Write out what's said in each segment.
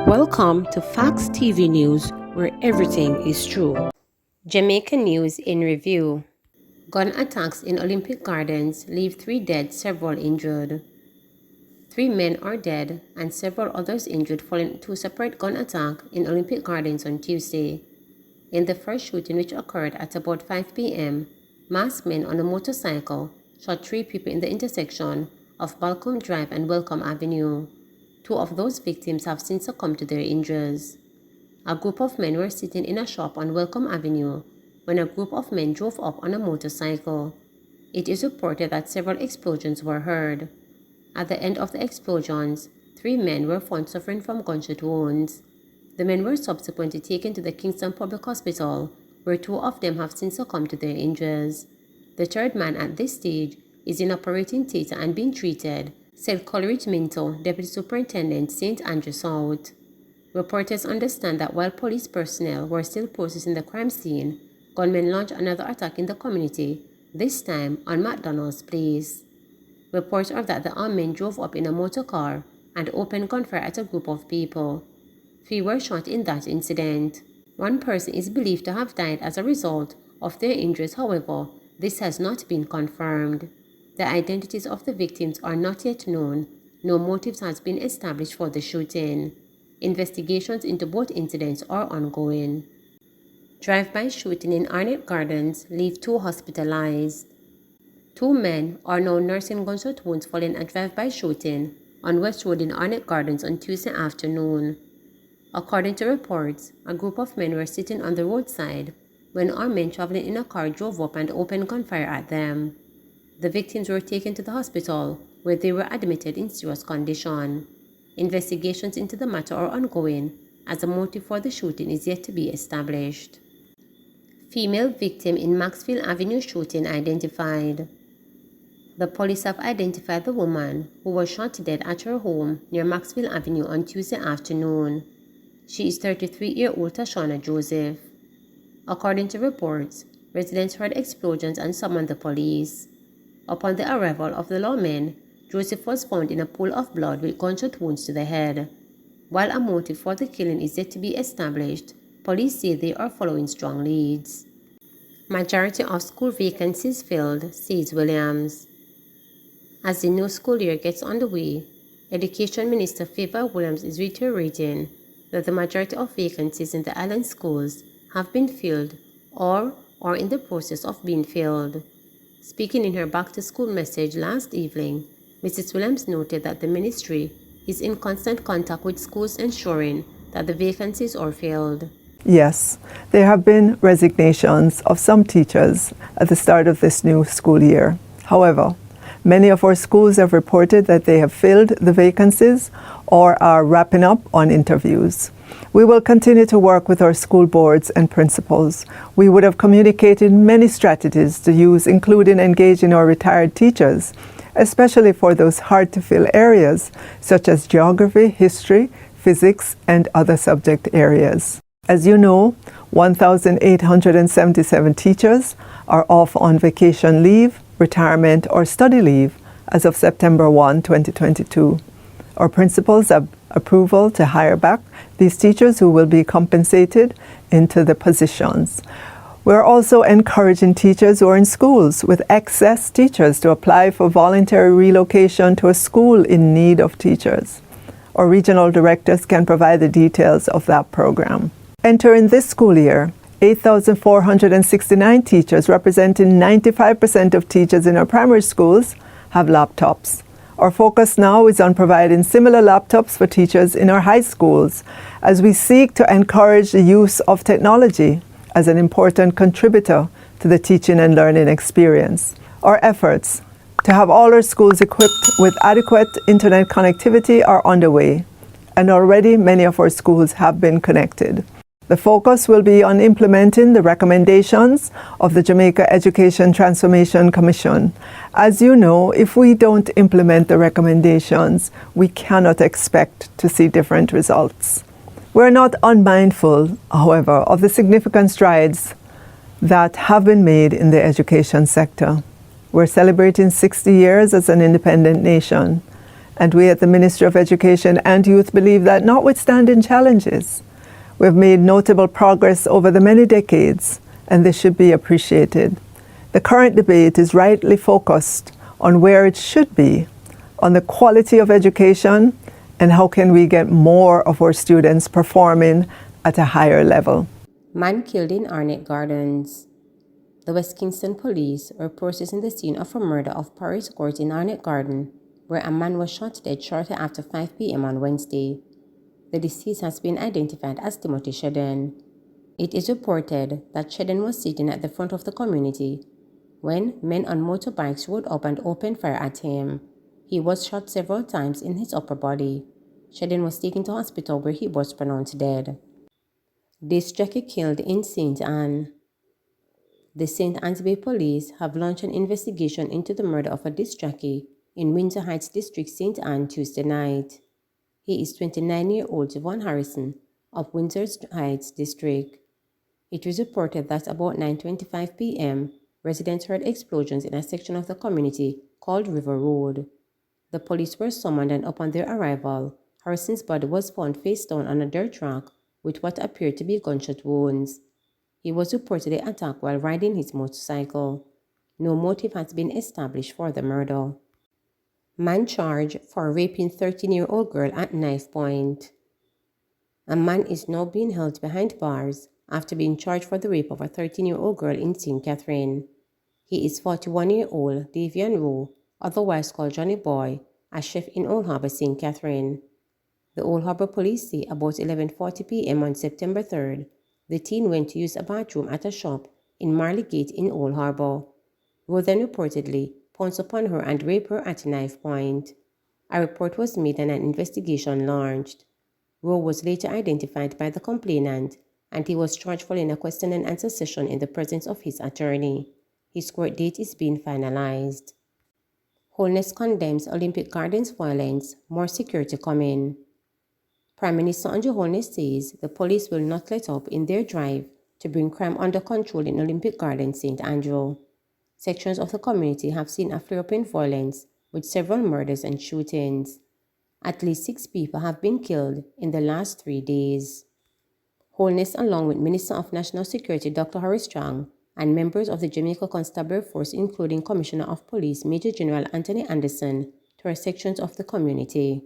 Welcome to Facts TV News, where everything is true. Jamaica News in Review. Gun attacks in Arnett Gardens leave 3 dead, several injured. 3 men are dead and several others injured following 2 separate gun attacks in Arnett Gardens on Tuesday. In the first shooting, which occurred at about 5 p.m., masked men on a motorcycle shot 3 people in the intersection of Balcombe Drive and Welcome Avenue. 2 of those victims have since succumbed to their injuries. A group of men were sitting in a shop on Welcome Avenue when a group of men drove up on a motorcycle. It is reported that several explosions were heard. At the end of the explosions, 3 men were found suffering from gunshot wounds. The men were subsequently taken to the Kingston Public Hospital, where 2 of them have since succumbed to their injuries. The 3rd man at this stage is in operating theatre and being treated, said Coleridge Minto, Deputy Superintendent, St. Andrew South. Reporters understand that while police personnel were still processing the crime scene, gunmen launched another attack in the community, this time on McDonald's Place. Reports are that the armed men drove up in a motor car and opened gunfire at a group of people. 3 were shot in that incident. 1 person is believed to have died as a result of their injuries, however, this has not been confirmed. The identities of the victims are not yet known. No motives has been established for the shooting. Investigations into both incidents are ongoing. Drive-by shooting in Arnett Gardens leave 2 hospitalized. 2 men are now nursing gunshot wounds following a drive-by shooting on West Road in Arnett Gardens on Tuesday afternoon. According to reports, a group of men were sitting on the roadside when armed men traveling in a car drove up and opened gunfire at them. The victims were taken to the hospital, where they were admitted in serious condition. Investigations into the matter are ongoing, as the motive for the shooting is yet to be established. Female victim in Maxfield Avenue shooting identified. The police have identified the woman who was shot dead at her home near Maxfield Avenue on Tuesday afternoon. She is 33-year-old Tashana Joseph. According to reports, residents heard explosions and summoned the police. Upon the arrival of the lawmen, Joseph was found in a pool of blood with gunshot wounds to the head. While a motive for the killing is yet to be established, police say they are following strong leads. Majority of school vacancies filled, says Williams. As the new school year gets underway, Education Minister Favor Williams is reiterating that the majority of vacancies in the island schools have been filled or are in the process of being filled. Speaking in her back-to-school message last evening, Mrs. Williams noted that the ministry is in constant contact with schools ensuring that the vacancies are filled. Yes, there have been resignations of some teachers at the start of this new school year. However, many of our schools have reported that they have filled the vacancies or are wrapping up on interviews. We will continue to work with our school boards and principals. We would have communicated many strategies to use, including engaging our retired teachers, especially for those hard-to-fill areas, such as geography, history, physics, and other subject areas. As you know, 1,877 teachers are off on vacation leave, retirement, or study leave as of September 1, 2022. Our principals have approval to hire back these teachers who will be compensated into the positions. We're also encouraging teachers who are in schools with excess teachers to apply for voluntary relocation to a school in need of teachers. Our regional directors can provide the details of that program. Entering this school year, 8,469 teachers, representing 95% of teachers in our primary schools, have laptops. Our focus now is on providing similar laptops for teachers in our high schools as we seek to encourage the use of technology as an important contributor to the teaching and learning experience. Our efforts to have all our schools equipped with adequate internet connectivity are underway, and already many of our schools have been connected. The focus will be on implementing the recommendations of the Jamaica Education Transformation Commission. As you know, if we don't implement the recommendations, we cannot expect to see different results. We're not unmindful, however, of the significant strides that have been made in the education sector. We're celebrating 60 years as an independent nation, And we at the Ministry of Education and Youth believe that notwithstanding challenges, we've made notable progress over the many decades, and this should be appreciated. The current debate is rightly focused on where it should be, on the quality of education, and how can we get more of our students performing at a higher level. Man killed in Arnett Gardens. The West Kingston police were processing the scene of a murder of Paris Court in Arnett Garden, where a man was shot dead shortly after 5 p.m. on Wednesday. The deceased has been identified as Timothy Shedden. It is reported that Shedden was sitting at the front of the community when men on motorbikes rode up and opened fire at him. He was shot several times in his upper body. Shedden was taken to hospital where he was pronounced dead. This jockey killed in St. Anne. The St. Anne's Bay police have launched an investigation into the murder of a disc jockey in Windsor Heights District, St. Anne, Tuesday night. He is 29-year-old Javon Harrison of Windsor Heights District. It was reported that about 9:25 p.m., residents heard explosions in a section of the community called River Road. The police were summoned, and upon their arrival, Harrison's body was found face down on a dirt track with what appeared to be gunshot wounds. He was reportedly attacked while riding his motorcycle. No motive has been established for the murder. Man charged for raping 13-year-old girl at knife point. A man is now being held behind bars after being charged for the rape of a 13-year-old girl in St. Catherine. He is 41-year-old Davian Rowe, otherwise called Johnny Boy, a chef in Old Harbour, St. Catherine. The Old Harbour police say about 11:40 p.m. on September 3rd, the teen went to use a bathroom at a shop in Marley Gate in Old Harbour. Rowe then reportedly pounced upon her and raped her at knife point. A report was made and an investigation launched. Rowe was later identified by the complainant, and he was charged following a question and answer session in the presence of his attorney. His court date is being finalized. Holness condemns Olympic Gardens violence, more security coming. Prime Minister Andrew Holness says the police will not let up in their drive to bring crime under control in Olympic Gardens, St. Andrew. Sections of the community have seen a flare-up in violence with several murders and shootings. At least 6 people have been killed in the last 3 days. Holness, along with Minister of National Security Dr. Harry Strong and members of the Jamaica Constabulary Force, including Commissioner of Police Major General Anthony Anderson, toured sections of the community.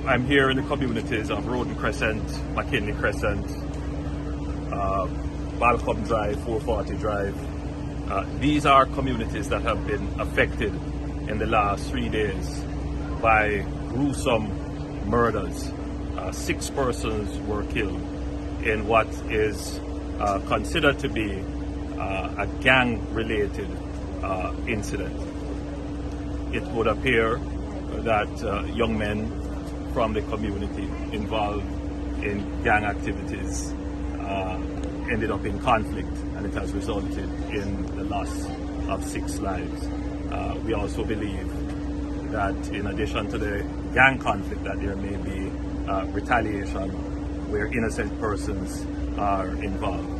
I'm here in the communities of Roden Crescent, McKinley Crescent, Balcom Drive, 440 Drive. These are communities that have been affected in the last 3 days by gruesome murders. 6 persons were killed in what is considered to be a gang-related incident. It would appear that young men from the community involved in gang activities ended up in conflict, and it has resulted in the loss of 6 lives. We also believe that in addition to the gang conflict, that there may be retaliation where innocent persons are involved.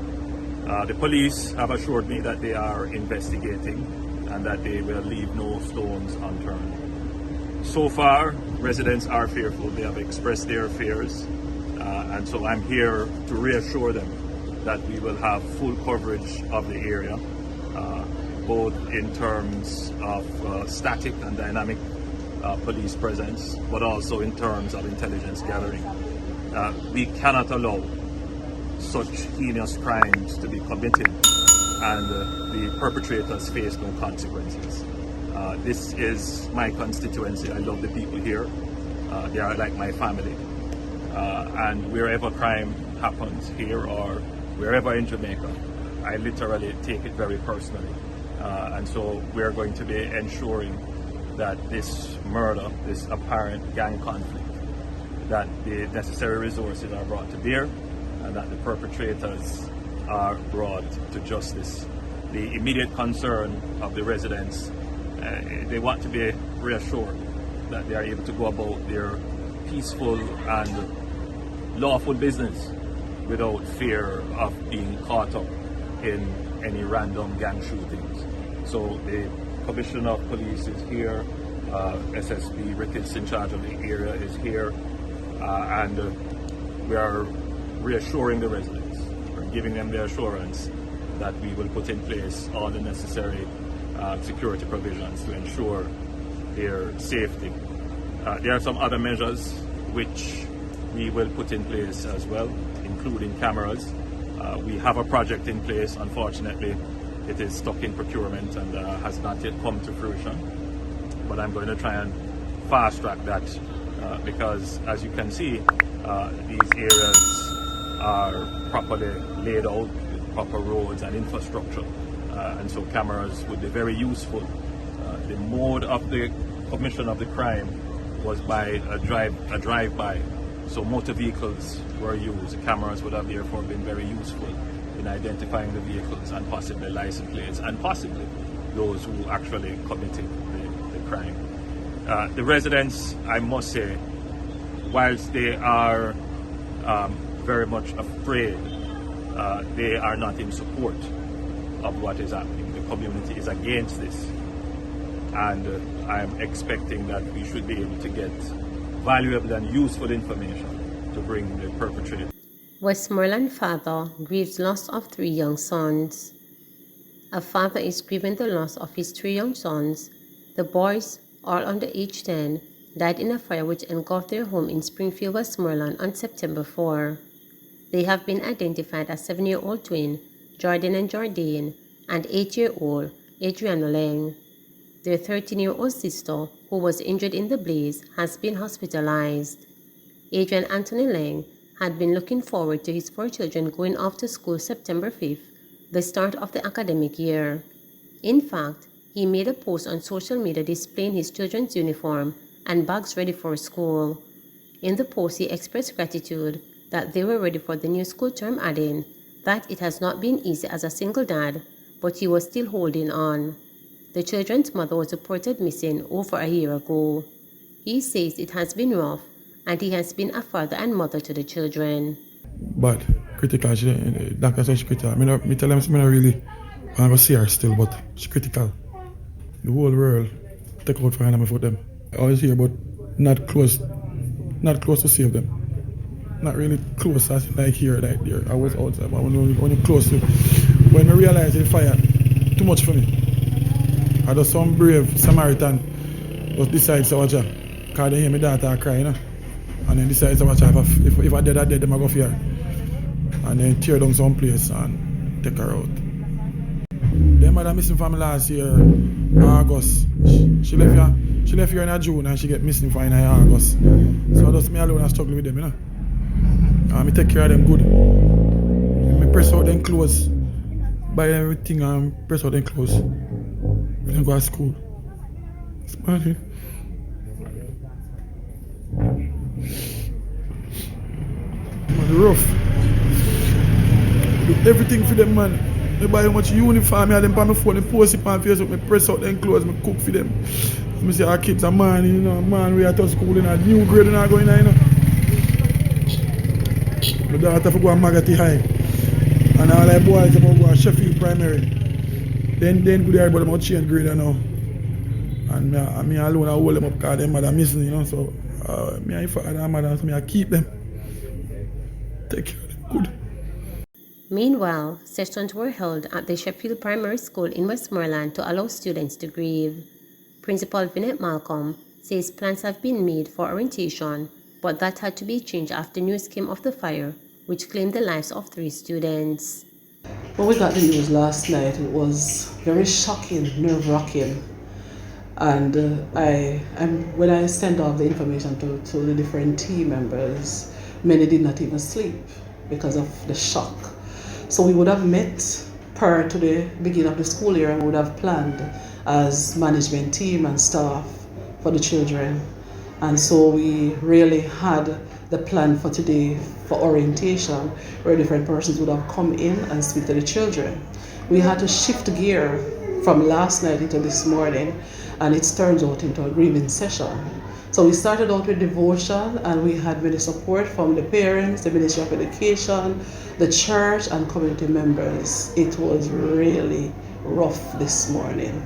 The police have assured me that they are investigating and that they will leave no stones unturned. So far, residents are fearful. They have expressed their fears, and so I'm here to reassure them that we will have full coverage of the area, both in terms of static and dynamic police presence, but also in terms of intelligence gathering. We cannot allow such heinous crimes to be committed and the perpetrators face no consequences. This is my constituency. I love the people here. They are like my family. And wherever crime happens here or wherever in Jamaica, I literally take it very personally. And so we're going to be ensuring that this murder, this apparent gang conflict, that the necessary resources are brought to bear and that the perpetrators are brought to justice. The immediate concern of the residents, they want to be reassured that they are able to go about their peaceful and lawful business without fear of being caught up in any random gang shootings. So the Commissioner of Police is here SSB Ricketts in charge of the area is here, and we are reassuring the residents. We're giving them the assurance that we will put in place all the necessary security provisions to ensure their safety. There are some other measures which we will put in place as well, including cameras. We have a project in place. Unfortunately, it is stuck in procurement and has not yet come to fruition. But I'm going to try and fast track that because, as you can see, these areas are properly laid out with proper roads and infrastructure. And so cameras would be very useful. The mode of the commission of the crime was by a drive-by. So motor vehicles were used. The cameras would have therefore been very useful in identifying the vehicles and possibly license plates and possibly those who actually committed the crime. The residents, I must say, whilst they are very much afraid, they are not in support of what is happening. The community is against this, and I am expecting that we should be able to get valuable and useful information to bring the perpetrator. Westmoreland father grieves loss of 3 young sons. A father is grieving the loss of his 3 young sons. The boys, all under age 10, died in a fire which engulfed their home in Springfield, Westmoreland on September 4. They have been identified as 7-year-old twin Jordan and Jordane and 8-year-old Adriana Lang. Their 13-year-old sister, who was injured in the blaze, has been hospitalized. Adrian Anthony Lang had been looking forward to his 4 children going off to school September 5th, the start of the academic year. In fact, he made a post on social media displaying his children's uniform and bags ready for school. In the post, he expressed gratitude that they were ready for the new school term, adding that it has not been easy as a single dad, but he was still holding on. The children's mother was reported missing over a year ago. He says it has been rough, and he has been a father and mother to the children. But critical, doctor said she's critical. Me tell them I really want to see her still, but she's critical. The whole world take out for her for them. I always hear, but not close to save them. Not really close as like here, like there. I was outside, but when you close to, when I realized the fire, too much for me. I just some brave Samaritan just decides to watch her. Because they hear my daughter cry, you know? And then decides to watch her. If I dead, them I go for her. And then tear down some place and take her out. Them mother missing from last year, August. She left here in June and she get missing for in August. So just me alone I struggle with them, you know? And me take care of them good. Me press out them clothes, buy everything and press out them clothes. Then go to school. It's bad. It's rough. Do everything for them, man. I buy how much uniform, I them on my phone, I post it on Facebook, I press out them clothes, I cook for them. I say our kids are man, you know, man, we are to school in a new grade and are going on, you know. My daughter for go to Magati High. And all the boys are go to Sheffield Primary. Then good everybody about change grade now. And me alone I hold them up because them mother missing, you know, so me and father and mother, so me I keep them. Take care of them good. Meanwhile, sessions were held at the Sheffield Primary School in Westmoreland to allow students to grieve. Principal Vinette Malcolm says plans have been made for orientation, but that had to be changed after news came of the fire, which claimed the lives of 3 students. When we got the news last night, it was very shocking, nerve-wracking. And when I sent off the information to the different team members, many did not even sleep because of the shock. So we would have met prior to the beginning of the school year and would have planned as management team and staff for the children. And so we really had the plan for today for orientation, where different persons would have come in and speak to the children. We had to shift gear from last night into this morning, and it turned out into a grieving session. So we started out with devotion, and we had many support from the parents, the Ministry of Education, the church, and community members. It was really rough this morning.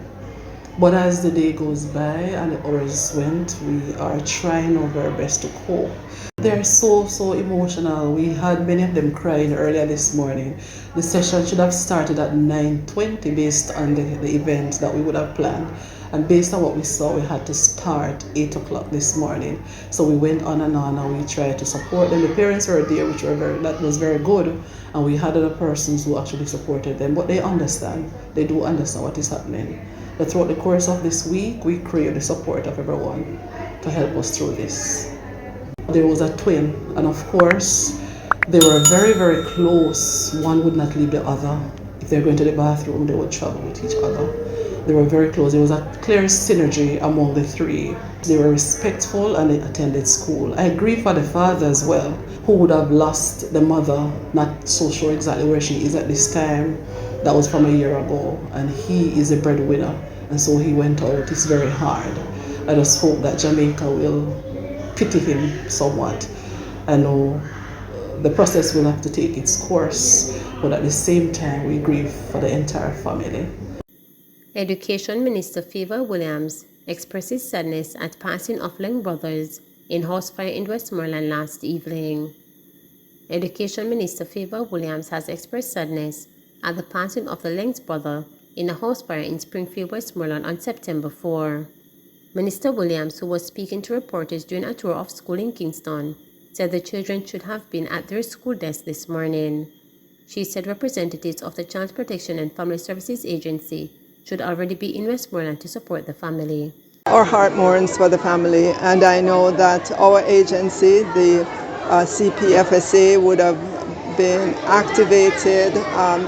But as the day goes by and the hours went, we are trying our very best to cope. They're so emotional. We had many of them crying earlier this morning. The session should have started at 9:20 based on the event that we would have planned. And based on what we saw, we had to start 8 o'clock this morning. So we went on and we tried to support them. The parents were there, that was very good. And we had other persons who actually supported them. But they understand. They do understand what is happening. But throughout the course of this week, we crave the support of everyone to help us through this. There was a twin, and of course, they were very close. One would not leave the other. If they're going to the bathroom, they would travel with each other. They were very close. There was a clear synergy among the three. They were respectful and they attended school. I agree for the father as well, who would have lost the mother, not so sure exactly where she is at this time. That was from a year ago, and he is a breadwinner, and so he went out. It's very hard. I just hope that Jamaica will pity him somewhat. I know the process will have to take its course, but at the same time, we grieve for the entire family. Education Minister Favor Williams expresses sadness at passing of Lang brothers in house fire in Westmoreland last evening. Education Minister Favor Williams has expressed sadness at the passing of the Lang's brother in a house fire in Springfield, Westmoreland on September 4. Minister Williams, who was speaking to reporters during a tour of school in Kingston, said the children should have been at their school desk this morning. She said representatives of the Child Protection and Family Services Agency should already be in Westmoreland to support the family. Our heart mourns for the family, and I know that our agency, the CPFSA, would have been activated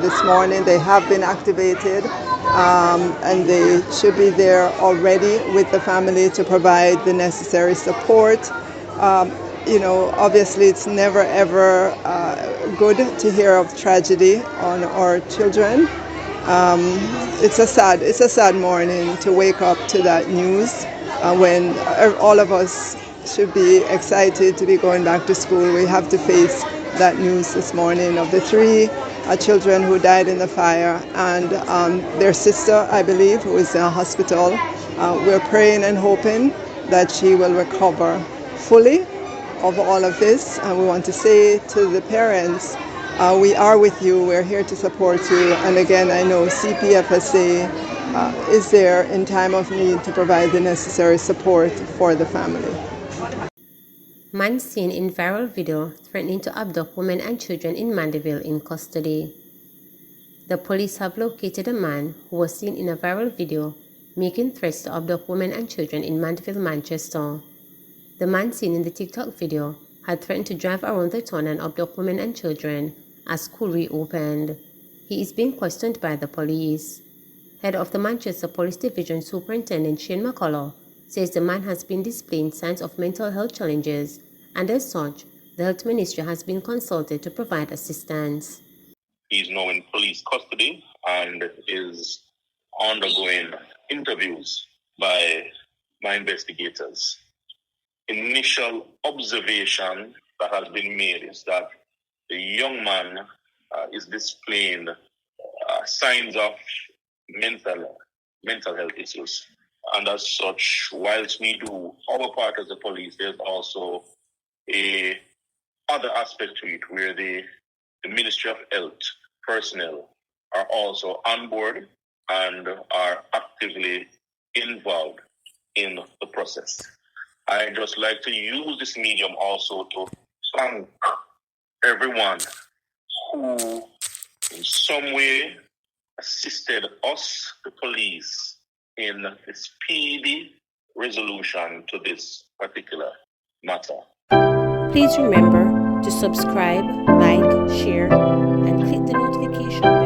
this morning. They have been activated, and they should be there already with the family to provide the necessary support. Obviously it's never ever good to hear of tragedy on our children. It's a sad morning to wake up to that news when all of us should be excited to be going back to school. We have to face that news this morning of the three children who died in the fire and their sister, I believe, who is in a hospital. We're praying and hoping that she will recover fully of all of this. And we want to say to the parents, we are with you, we're here to support you, and again I know CPFSA is there in time of need to provide the necessary support for the family. Man seen in viral video threatening to abduct women and children in Mandeville in custody. The police have located a man who was seen in a viral video making threats to abduct women and children in Mandeville, Manchester. The man seen in the TikTok video had threatened to drive around the town and abduct women and children as school reopened. He is being questioned by the police. Head of the Manchester Police Division Superintendent Shane McCullough says the man has been displaying signs of mental health challenges, and as such, the Health Ministry has been consulted to provide assistance. He's now in police custody and is undergoing interviews by investigators. Initial observation that has been made is that the young man is displaying signs of mental health issues. And as such, whilst we do our part as the police, there's also a other aspect to it where the Ministry of Health personnel are also on board and are actively involved in the process. I'd just like to use this medium also to thank everyone who in some way assisted us, the police, in the speedy resolution to this particular matter. Please remember to subscribe, like, share, and click the notification bell